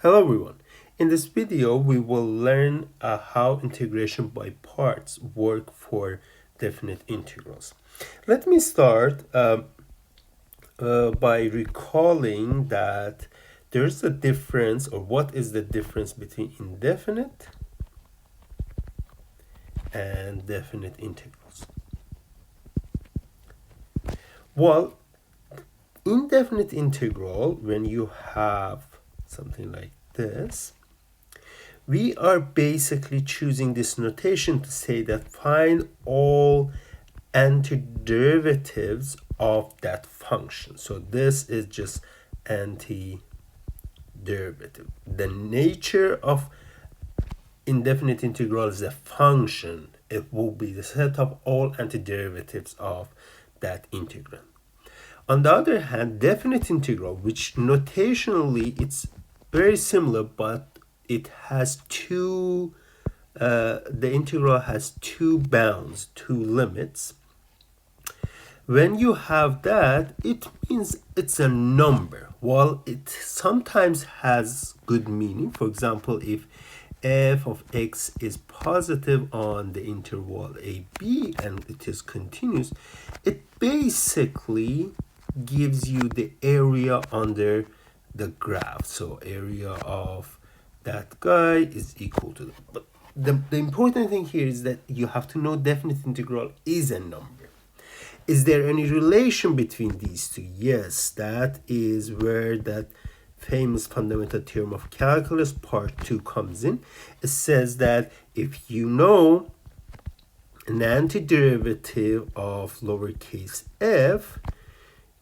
Hello everyone. In this video, we will learn how integration by parts work for definite integrals. Let me start by recalling that there's a difference, or what is the difference between indefinite and definite integrals. Well, indefinite integral, when you have something like this, we are basically choosing this notation to say that find all antiderivatives of that function. So this is just antiderivative. The nature of indefinite integral is a function. It will be the set of all antiderivatives of that integral. On the other hand, definite integral, which notationally it's very similar, but it has the integral has two bounds, two limits. When you have that, it means it's a number. While it sometimes has good meaning, for example, if f of x is positive on the interval ab and it is continuous, it basically gives you the area under the graph. So area of that guy is equal to but the important thing here is that you have to know definite integral is a number. Is there any relation between these two? Yes, that is where that famous fundamental theorem of calculus part 2 comes in. It says that if you know an antiderivative of lowercase f,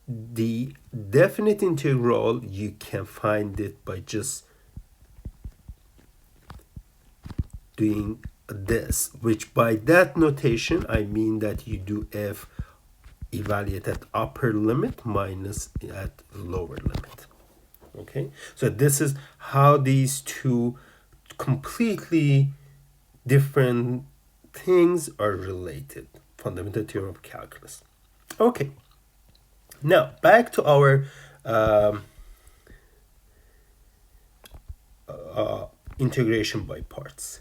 the definite integral, you can find it by just doing this, which by that notation I mean that you do f evaluate at upper limit minus at lower limit. Okay, so this is how these two completely different things are related. Fundamental theorem of calculus. Okay, now back to our integration by parts.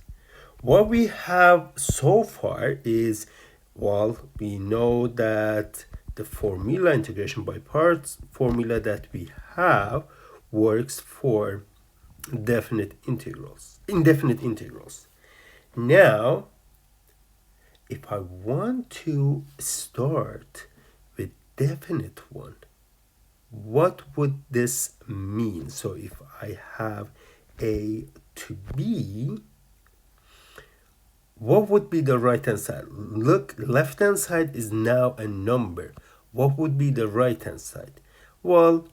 What we have so far is, well, we know that the formula, integration by parts formula that we have, works for indefinite integrals. Now, if I want to start with definite one, what would this mean? So if I have a to b, what would be the right hand side? Look, left hand side is now a number. What would be the right hand side? Well,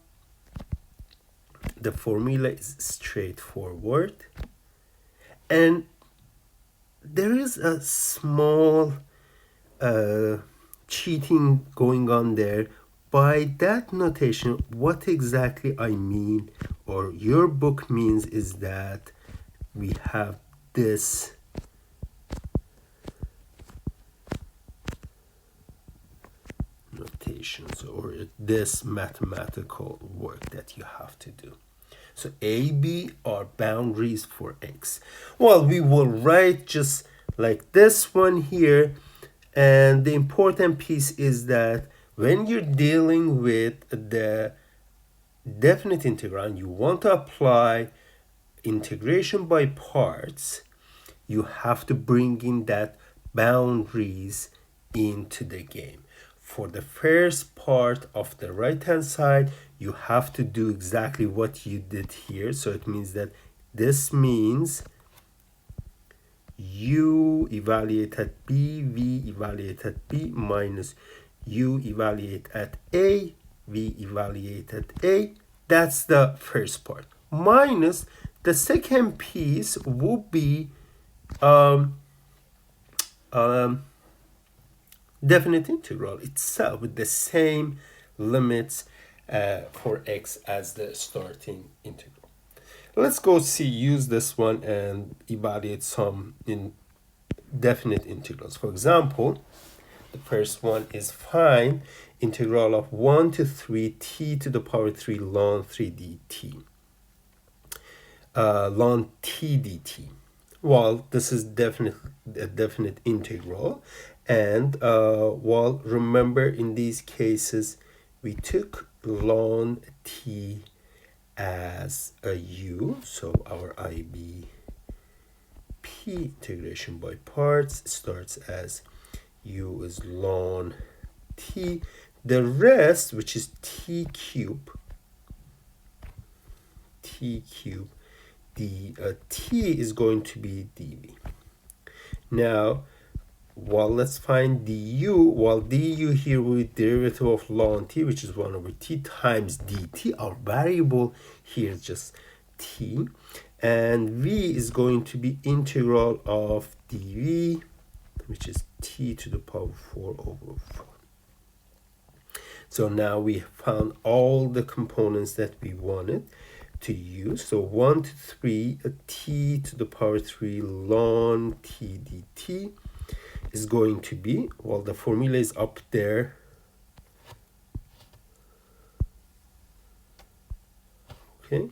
the formula is straightforward, and there is a small cheating going on there. By that notation, what exactly I mean, or your book means, is that we have this notations, or this mathematical work that you have to do. So A, B are boundaries for x. Well, we will write just like this one here, and the important piece is that when you're dealing with the definite integral and you want to apply integration by parts, you have to bring in that boundaries into the game. For the first part of the right hand side, you have to do exactly what you did here. So it means that this means u evaluate at b, v evaluate at b, minus u evaluate at a, v evaluate at a. That's the first part. Minus the second piece will be definite integral itself with the same limits for x as the starting integral. Let's go use this one and evaluate some indefinite integrals. For example, the first one is find integral of 1 to 3 t to the power 3 ln 3 dt. ln t dt. Well, this is a definite integral, and well, remember in these cases we took ln t as a u, so our IBP integration by parts starts as u is ln t. The rest, which is t cube, the t is going to be dv. Now, well, let's find du. Well, du here with derivative of ln t, which is 1 over t times dt. Our variable here is just t. And v is going to be integral of dv, which is t to the power 4 over 4. So now we found all the components that we wanted to use. So 1 to 3, t to the power 3 ln t dt is going to be, well, the formula is up there. Okay,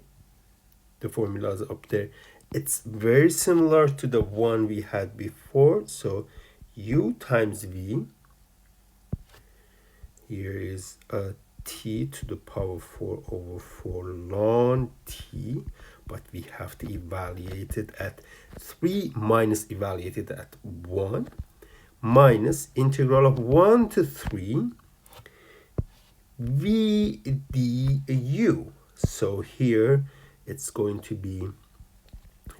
the formula is up there. It's very similar to the one we had before. So u times v, here is t to the power 4 over 4 ln t, but we have to evaluate it at 3 minus evaluate it at 1, minus integral of 1 to 3 v du. So here it's going to be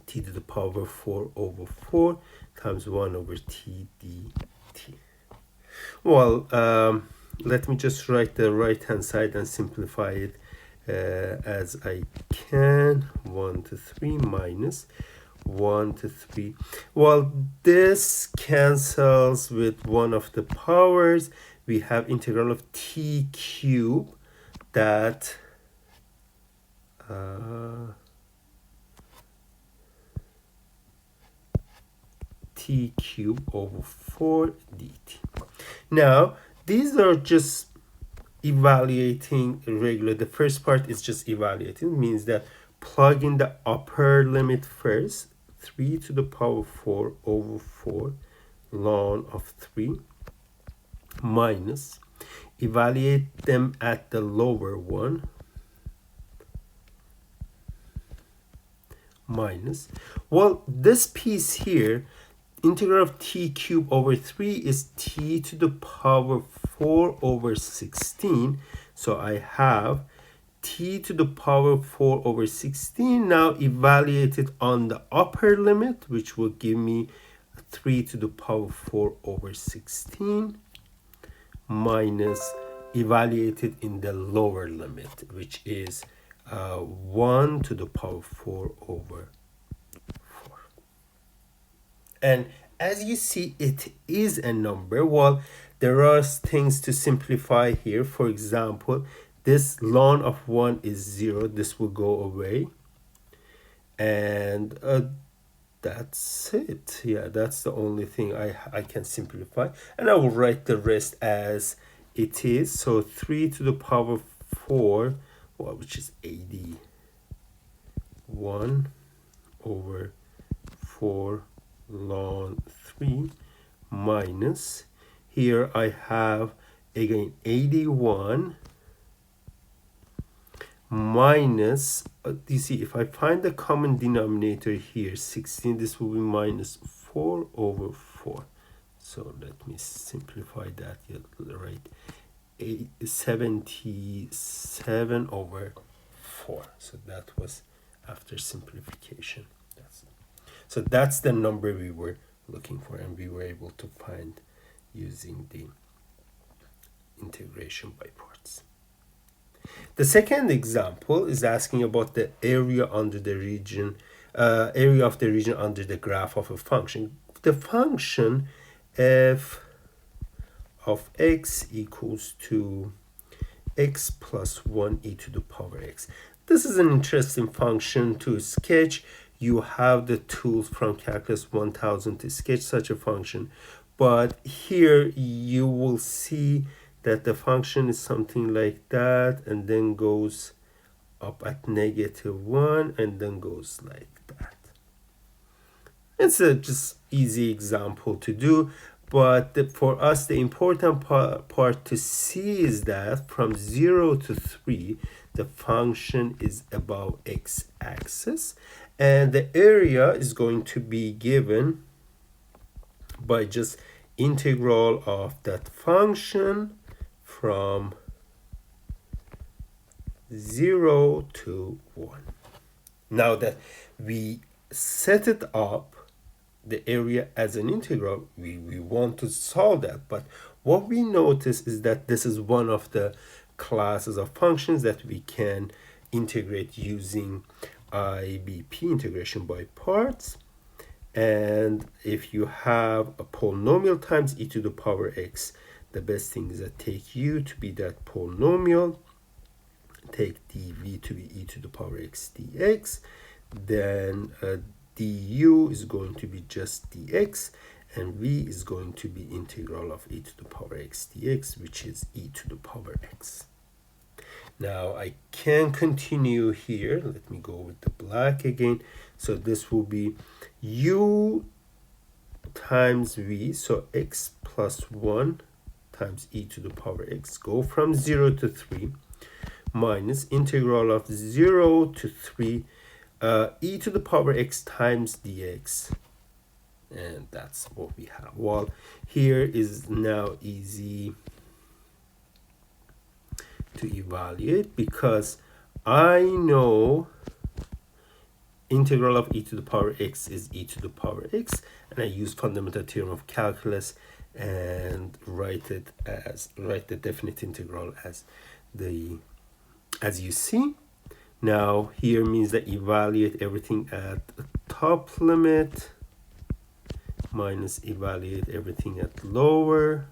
t to the power 4 over 4 times 1 over t dt. Well, let me just write the right hand side and simplify it as I can. 1 to 3 minus 1 to 3. Well, this cancels with one of the powers. We have integral of t cube, that t cube over 4 dt. Now, these are just evaluating regular. The first part is just evaluating, means that plug in the upper limit first, 3 to the power 4 over 4 ln of 3, minus evaluate them at the lower one, minus, well, this piece here, integral of t cube over 3 is t to the power 4 over 16. So I have t to the power 4 over 16 now evaluated on the upper limit, which will give me 3 to the power 4 over 16, minus evaluated in the lower limit, which is 1 to the power 4 over 4. And as you see, it is a number. Well, there are things to simplify here. For example, this ln of 1 is 0. This will go away. And that's it. Yeah, that's the only thing I can simplify. And I will write the rest as it is. So 3 to the power 4, well, which is 81 over 4 ln 3, minus, here I have again 81 minus, you see, if I find the common denominator here, 16, this will be minus 4 over 4. So let me simplify that. Yeah, right, 77 over 4. So that was after simplification. So that's the number we were looking for, and we were able to find using the integration by parts. The second example is asking about the area under the region, area of the region under the graph of a function. The function f of x equals to x plus 1 e to the power x. This is an interesting function to sketch. You have the tools from Calculus 1000 to sketch such a function. But here you will see that the function is something like that, and then goes up at -1 and then goes like that. It's a just easy example to do, but for us the important part to see is that from 0 to 3 the function is above x-axis, and the area is going to be given by just integral of that function from 0 to 1. Now that we set it up, the area as an integral, we want to solve that. But what we notice is that this is one of the classes of functions that we can integrate using IBP, integration by parts. And if you have a polynomial times e to the power x, the best thing is that take u to be that polynomial, take dv to be e to the power x dx, then du is going to be just dx, and v is going to be integral of e to the power x dx, which is e to the power x. Now I can continue here. Let me go with the black again. So this will be u times v, so x plus 1 times e to the power x, go from 0 to 3, minus integral of 0 to 3 e to the power x times dx, and that's what we have. Well, here is now easy to evaluate because I know integral of e to the power x is e to the power x, and I use fundamental theorem of calculus and write the definite integral as you see. Now here means that evaluate everything at the top limit minus evaluate everything at lower,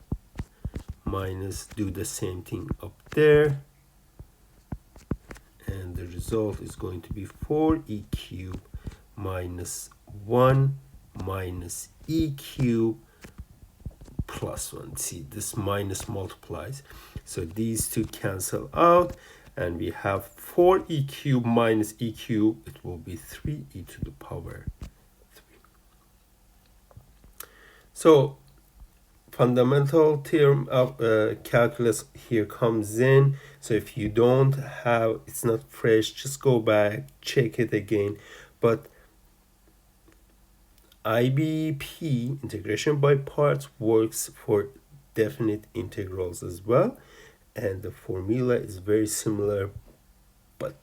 minus do the same thing up there, and the result is going to be 4e cubed minus 1 minus e cubed plus 1. See, this minus multiplies, so these two cancel out, and we have 4e cubed minus e cubed. It will be 3e to the power 3. So fundamental theorem of calculus here comes in. So if you don't have, it's not fresh, just go back, check it again. But IBP, integration by parts, works for definite integrals as well, and the formula is very similar, but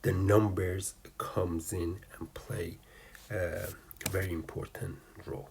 the numbers comes in and play a very important role.